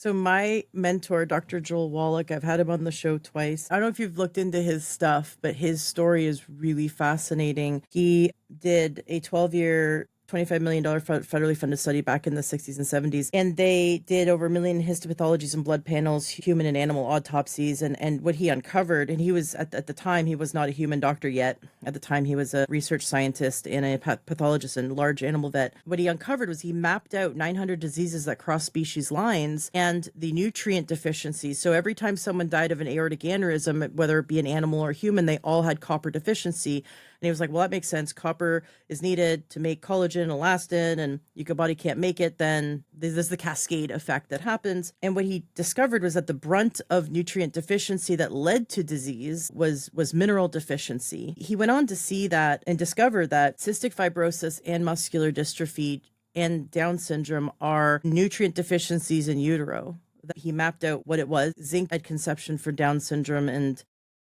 So my mentor, Dr. Joel Wallach, I've had him on the show twice. I don't know if you've looked into his stuff, but his story is really fascinating. He did a 12-year $25 million federally funded study back in the 60s and 70s. And they did over a million histopathologies and blood panels, human and animal autopsies. And what he uncovered, and he was at the time, he was not a human doctor yet. At the time, he was a research scientist and a pathologist and large animal vet. What he uncovered was he mapped out 900 diseases that cross species lines and the nutrient deficiencies. So every time someone died of an aortic aneurysm, whether it be an animal or human, they all had copper deficiency. And he was like, well, that makes sense. Copper is needed to make collagen, elastin, and your body can't make it. Then there's the cascade effect that happens. And what he discovered was that the brunt of nutrient deficiency that led to disease was mineral deficiency. He went on to see that and discover that cystic fibrosis and muscular dystrophy and Down syndrome are nutrient deficiencies in utero. He mapped out what it was: zinc at conception for Down syndrome and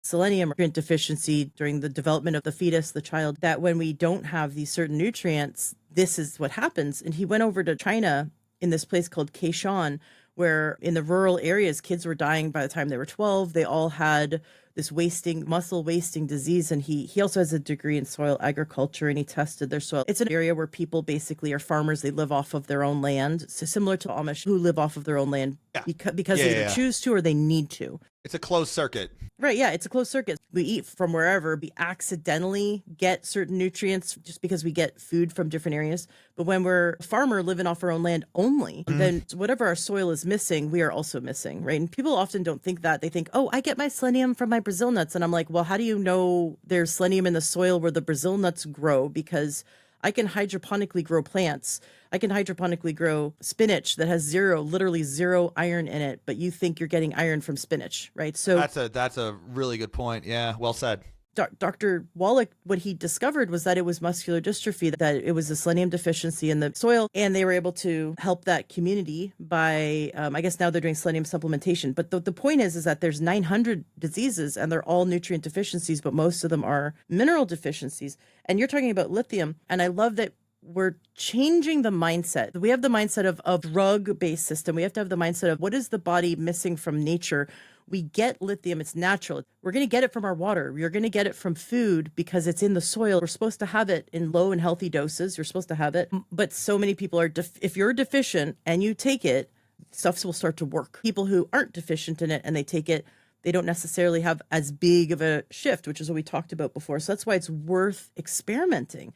selenium nutrient deficiency during the development of the fetus, the child, that when we don't have these certain nutrients, this is what happens. And he went over to China in this place called Kaishan, where in the rural areas, kids were dying by the time they were 12. They all had this muscle wasting disease. And he also has a degree in soil agriculture, and he tested their soil. It's an area where people basically are farmers. They live off of their own land. So similar to Amish, who live off of their own land because they either choose to or they need to. It's a closed circuit. Right, yeah, it's a closed circuit. We eat from wherever. We accidentally get certain nutrients just because we get food from different areas. But when we're a farmer living off our own land only, then whatever our soil is missing, we are also missing, right? And people often don't think that. They think, oh, I get my selenium from my Brazil nuts. And I'm like, well, how do you know there's selenium in the soil where the Brazil nuts grow? Because I can hydroponically grow plants. I can hydroponically grow spinach that has literally zero iron in it, but you think you're getting iron from spinach, right? So that's a really good point. Yeah, well said. Dr. Wallach, what he discovered was that it was muscular dystrophy, that it was a selenium deficiency in the soil, and they were able to help that community by, I guess now they're doing selenium supplementation. But the point is that there's 900 diseases, and they're all nutrient deficiencies, but most of them are mineral deficiencies. And you're talking about lithium, and I love that we're changing the mindset. We have the mindset of drug-based system. We have to have the mindset of what is the body missing from nature. We get lithium. It's natural. We're going to get it from our water. We're going to get it from food because it's in the soil. We're supposed to have it in low and healthy doses. You're supposed to have it. But so many people are, if you're deficient and you take it, stuff will start to work. People who aren't deficient in it and they take it, they don't necessarily have as big of a shift, which is what we talked about before. So that's why it's worth experimenting.